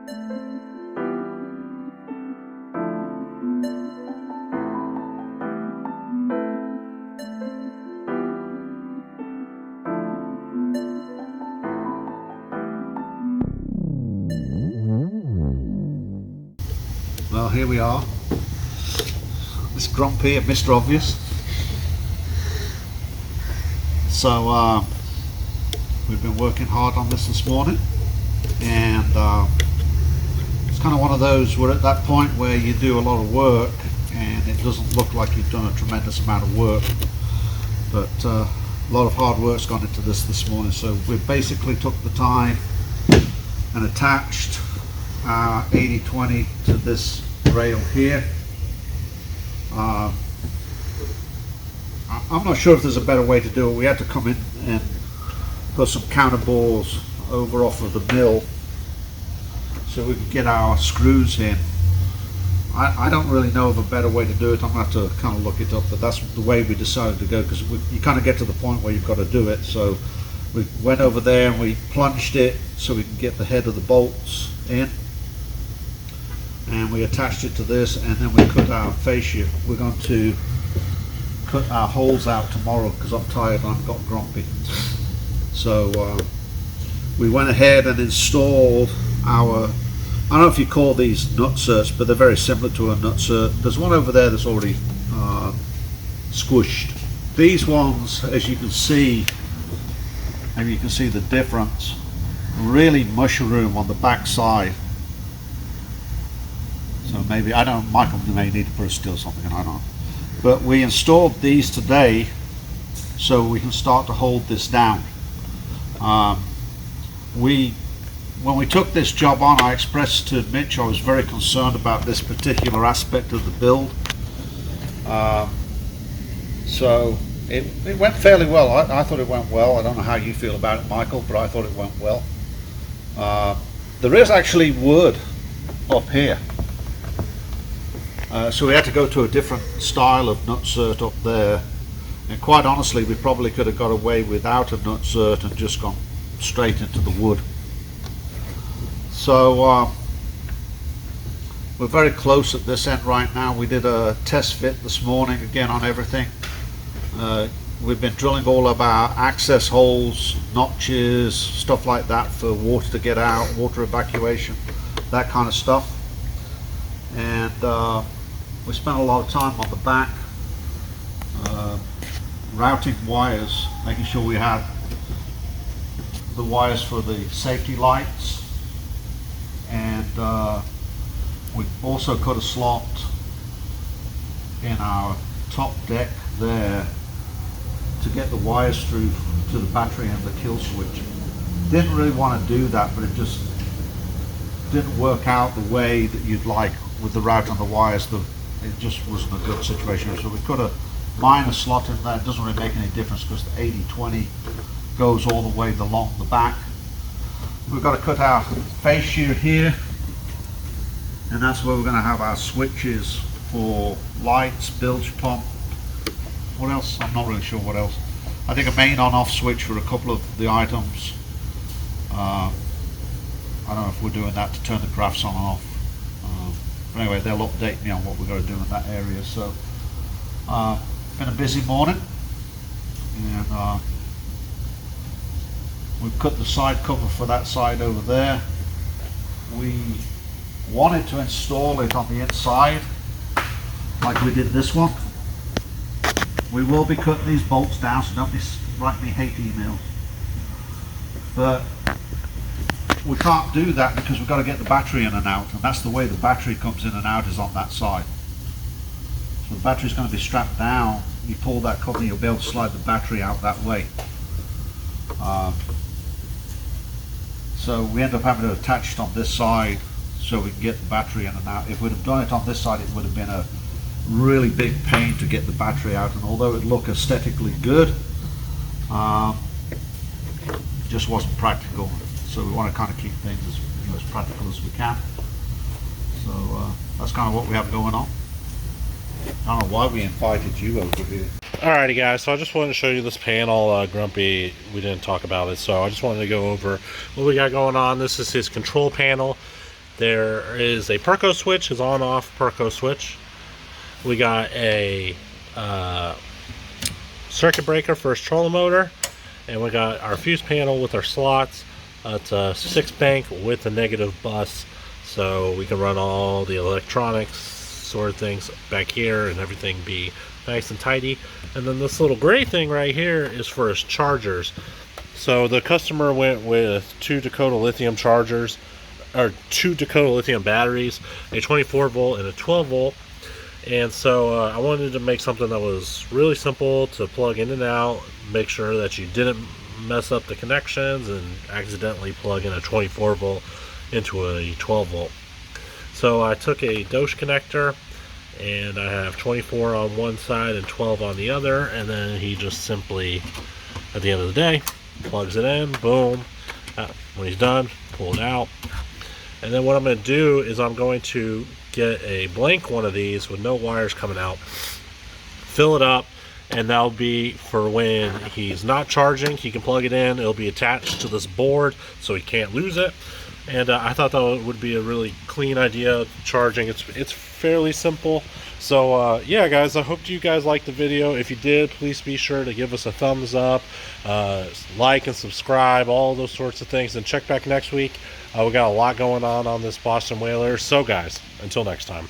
Well, here we are. It's Grumpy and Mr. Obvious. So we've been working hard on this morning, and it's kind of one of those, we're at that point where you do a lot of work and it doesn't look like you've done a tremendous amount of work, but a lot of hard work's gone into this morning. So we basically took the time and attached our 80/20 to this rail here. I'm not sure if there's a better way to do it. We had to come in and put some counterbores over off of the mill so we could get our screws in. I don't really know of a better way to do it. I'm going to have to kind of look it up, but that's the way we decided to go, because you kind of get to the point where you've got to do it. So we went over there and we plunged it so we can get the head of the bolts in, and we attached it to this, and then we cut our fascia. We're going to cut our holes out tomorrow because I'm tired and I've got grumpy. So we went ahead and installed our, I don't know if you call these nutserts, but they're very similar to a nutsert. There's one over there that's already squished. These ones, as you can see, maybe you can see the difference, really mushroom on the back side. So maybe, I don't know, Michael may need to put a steel or something, I don't know. But we installed these today so we can start to hold this down. When we took this job on, I expressed to Mitch I was very concerned about this particular aspect of the build. So it went fairly well. I thought it went well. I don't know how you feel about it, Michael, but I thought it went well. There is actually wood up here. So we had to go to a different style of nutsert up there, and quite honestly we probably could have got away without a nutsert and just gone straight into the wood. So we're very close at this end right now. We did a test fit this morning again on everything. We've been drilling all of our access holes, notches, stuff like that for water to get out, water evacuation, that kind of stuff. And we spent a lot of time on the back routing wires, making sure we had the wires for the safety lights, and we also cut a slot in our top deck there to get the wires through to the battery and the kill switch. Didn't really want to do that, but it just didn't work out the way that you'd like with the route on the wires. It just wasn't a good situation, so we put a minor slot in there. It doesn't really make any difference because the 80/20 goes all the way along the back. We've got to cut our fascia here, and that's where we're going to have our switches for lights, bilge pump. What else? I'm not really sure what else. I think a main on-off switch for a couple of the items. I don't know if we're doing that to turn the graphs on and off. But anyway, they'll update me on what we're going to do in that area. So, been a busy morning, and we've cut the side cover for that side over there. We wanted to install it on the inside, like we did this one. We will be cutting these bolts down, so don't write me hate emails. But we can't do that because we've got to get the battery in and out, and that's the way the battery comes in and out, is on that side. So the battery's going to be strapped down. You pull that cover, you'll be able to slide the battery out that way. So we end up having to attach it on this side so we can get the battery in and out. If we'd have done it on this side, it would have been a really big pain to get the battery out, and although it would look aesthetically good, it just wasn't practical. So we want to kind of keep things as practical as we can. So that's kind of what we have going on. I don't know why we invited you over here. Alrighty guys, so I just wanted to show you this panel. Grumpy, we didn't talk about it, so I just wanted to go over what we got going on. This is his control panel. There is a Perco switch, is on-off Perco switch. We got a circuit breaker for his trolling motor, and we got our fuse panel with our slots. It's a 6-bank with a negative bus, so we can run all the electronics sort of things back here and everything be nice and tidy. And then this little gray thing right here is for his chargers. So the customer went with 2 Dakota lithium chargers, or 2 Dakota lithium batteries, a 24 volt and a 12 volt. And so I wanted to make something that was really simple to plug in and out, make sure that you didn't mess up the connections and accidentally plug in a 24 volt into a 12 volt. So I took a Doge connector, and I have 24 on one side and 12 on the other, and then he just simply, at the end of the day, plugs it in, boom. When he's done, pull it out. And then what I'm going to do is I'm going to get a blank one of these with no wires coming out, fill it up, and that'll be for when he's not charging. He can plug it in, it'll be attached to this board so he can't lose it. And I thought that would be a really clean idea of charging. It's fairly simple. So yeah, guys, I hope you guys liked the video. If you did, please be sure to give us a thumbs up, like and subscribe, all those sorts of things, and check back next week. We got a lot going on this Boston Whaler. So guys, until next time.